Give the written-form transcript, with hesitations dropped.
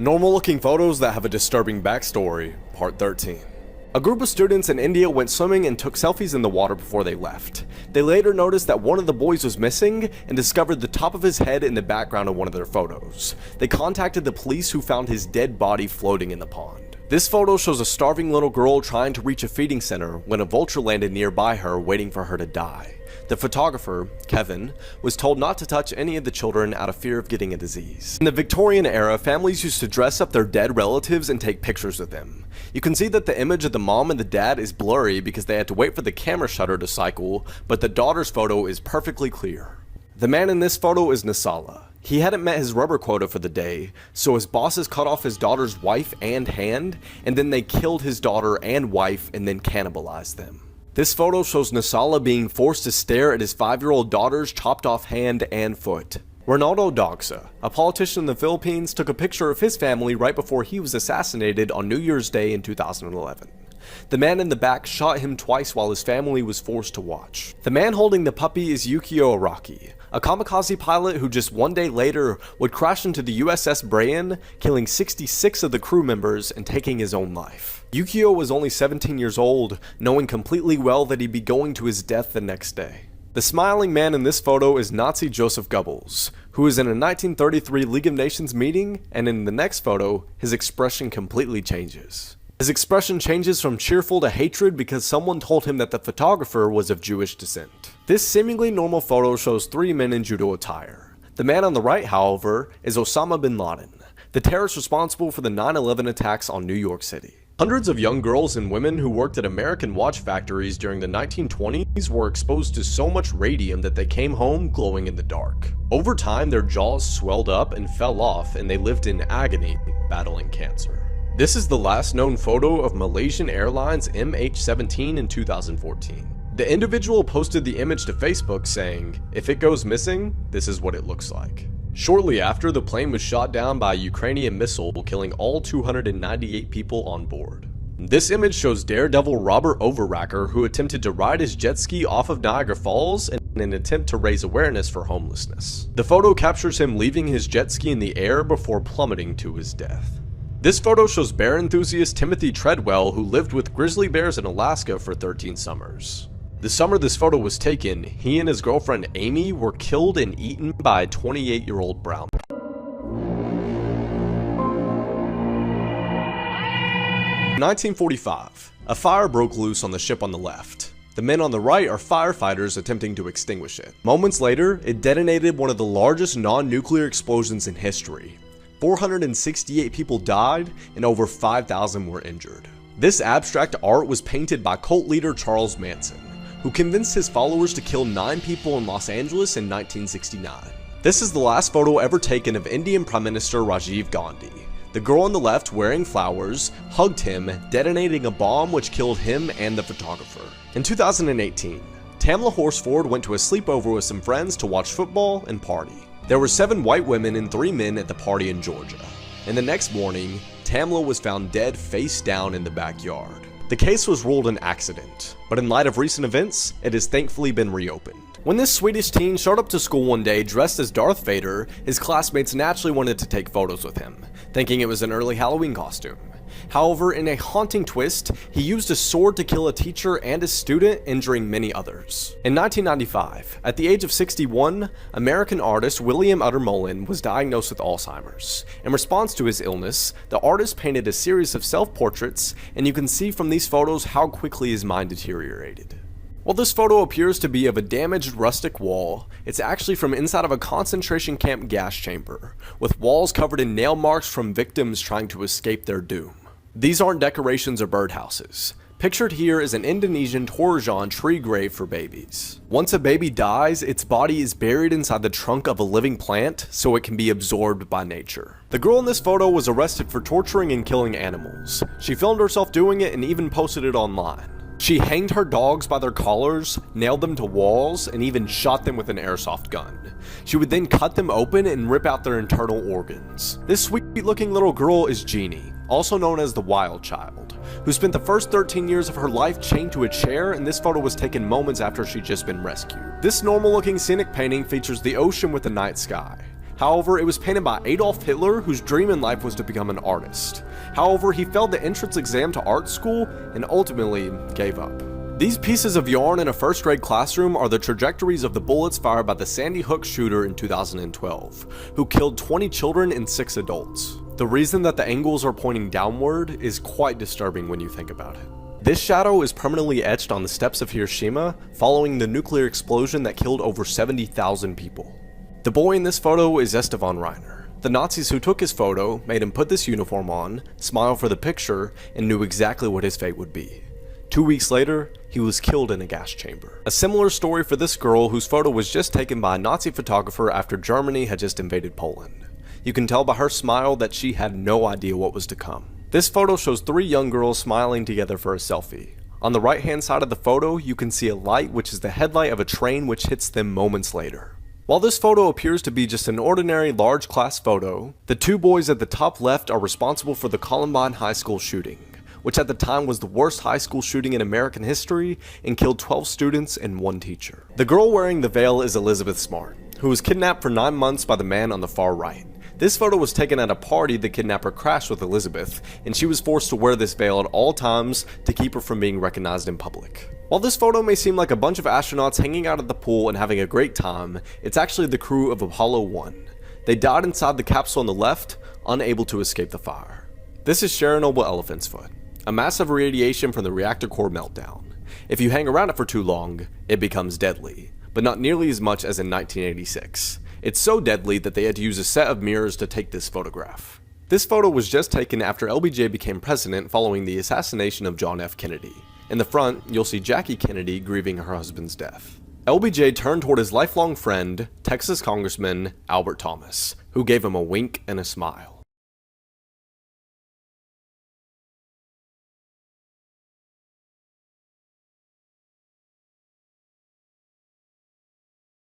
Normal looking photos that have a disturbing backstory, part 13. A group of students in India went swimming and took selfies in the water before they left. They later noticed that one of the boys was missing and discovered the top of his head in the background of one of their photos. They contacted the police, who found his dead body floating in the pond. This photo shows a starving little girl trying to reach a feeding center when a vulture landed nearby her, waiting for her to die. The photographer, Kevin, was told not to touch any of the children out of fear of getting a disease. In the Victorian era, families used to dress up their dead relatives and take pictures of them. You can see that the image of the mom and the dad is blurry because they had to wait for the camera shutter to cycle, but the daughter's photo is perfectly clear. The man in this photo is Nasala. He hadn't met his rubber quota for the day, so his bosses cut off his daughter's wife and hand, and then they killed his daughter and wife and then cannibalized them. This photo shows Nasala being forced to stare at his 5-year-old daughter's chopped off hand and foot. Ronaldo Dogsa, a politician in the Philippines, took a picture of his family right before he was assassinated on New Year's Day in 2011. The man in the back shot him twice while his family was forced to watch. The man holding the puppy is Yukio Araki, a kamikaze pilot who just one day later would crash into the USS Brian, killing 66 of the crew members and taking his own life. Yukio was only 17 years old, knowing completely well that he'd be going to his death the next day. The smiling man in this photo is Nazi Joseph Goebbels, who is in a 1933 League of Nations meeting, and in the next photo, his expression completely changes. His expression changes from cheerful to hatred because someone told him that the photographer was of Jewish descent. This seemingly normal photo shows 3 men in judo attire. The man on the right, however, is Osama bin Laden, the terrorist responsible for the 9/11 attacks on New York City. Hundreds of young girls and women who worked at American watch factories during the 1920s were exposed to so much radium that they came home glowing in the dark. Over time, their jaws swelled up and fell off, and they lived in agony, battling cancer. This is the last known photo of Malaysian Airlines MH17 in 2014. The individual posted the image to Facebook saying, "If it goes missing, this is what it looks like." Shortly after, the plane was shot down by a Ukrainian missile, killing all 298 people on board. This image shows daredevil Robert Overacker, who attempted to ride his jet ski off of Niagara Falls in an attempt to raise awareness for homelessness. The photo captures him leaving his jet ski in the air before plummeting to his death. This photo shows bear enthusiast Timothy Treadwell, who lived with grizzly bears in Alaska for 13 summers. The summer this photo was taken, he and his girlfriend Amy were killed and eaten by a 28-year-old brown bear. 1945, a fire broke loose on the ship on the left. The men on the right are firefighters attempting to extinguish it. Moments later, it detonated one of the largest non-nuclear explosions in history. 468 people died and over 5,000 were injured. This abstract art was painted by cult leader Charles Manson, who convinced his followers to kill 9 people in Los Angeles in 1969. This is the last photo ever taken of Indian Prime Minister Rajiv Gandhi. The girl on the left, wearing flowers, hugged him, detonating a bomb which killed him and the photographer. In 2018, Tamla Horsford went to a sleepover with some friends to watch football and party. There were 7 white women and 3 men at the party in Georgia. And the next morning, Tamla was found dead face down in the backyard. The case was ruled an accident, but in light of recent events, it has thankfully been reopened. When this Swedish teen showed up to school one day dressed as Darth Vader, his classmates naturally wanted to take photos with him, thinking it was an early Halloween costume. However, in a haunting twist, he used a sword to kill a teacher and a student, injuring many others. In 1995, at the age of 61, American artist William Uttermohlen was diagnosed with Alzheimer's. In response to his illness, the artist painted a series of self-portraits, and you can see from these photos how quickly his mind deteriorated. While this photo appears to be of a damaged rustic wall, it's actually from inside of a concentration camp gas chamber, with walls covered in nail marks from victims trying to escape their doom. These aren't decorations or birdhouses. Pictured here is an Indonesian Torrejon tree grave for babies. Once a baby dies, its body is buried inside the trunk of a living plant so it can be absorbed by nature. The girl in this photo was arrested for torturing and killing animals. She filmed herself doing it and even posted it online. She hanged her dogs by their collars, nailed them to walls, and even shot them with an airsoft gun. She would then cut them open and rip out their internal organs. This sweet-looking little girl is Jeannie, also known as the Wild Child, who spent the first 13 years of her life chained to a chair, and this photo was taken moments after she'd just been rescued. This normal-looking scenic painting features the ocean with the night sky. However, it was painted by Adolf Hitler, whose dream in life was to become an artist. However, he failed the entrance exam to art school and ultimately gave up. These pieces of yarn in a first grade classroom are the trajectories of the bullets fired by the Sandy Hook shooter in 2012, who killed 20 children and 6 adults. The reason that the angles are pointing downward is quite disturbing when you think about it. This shadow is permanently etched on the steps of Hiroshima following the nuclear explosion that killed over 70,000 people. The boy in this photo is Estevan Reiner. The Nazis who took his photo made him put this uniform on, smile for the picture, and knew exactly what his fate would be. 2 weeks later, he was killed in a gas chamber. A similar story for this girl whose photo was just taken by a Nazi photographer after Germany had just invaded Poland. You can tell by her smile that she had no idea what was to come. This photo shows 3 young girls smiling together for a selfie. On the right hand side of the photo, you can see a light which is the headlight of a train which hits them moments later. While this photo appears to be just an ordinary large class photo, the 2 boys at the top left are responsible for the Columbine High School shooting, which at the time was the worst high school shooting in American history and killed 12 students and 1 teacher. The girl wearing the veil is Elizabeth Smart, who was kidnapped for 9 months by the man on the far right. This photo was taken at a party the kidnapper crashed with Elizabeth, and she was forced to wear this veil at all times to keep her from being recognized in public. While this photo may seem like a bunch of astronauts hanging out at the pool and having a great time, it's actually the crew of Apollo 1. They died inside the capsule on the left, unable to escape the fire. This is Chernobyl elephant's foot, a massive radiation from the reactor core meltdown. If you hang around it for too long, it becomes deadly, but not nearly as much as in 1986. It's so deadly that they had to use a set of mirrors to take this photograph. This photo was just taken after LBJ became president following the assassination of John F. Kennedy. In the front, you'll see Jackie Kennedy grieving her husband's death. LBJ turned toward his lifelong friend, Texas Congressman Albert Thomas, who gave him a wink and a smile.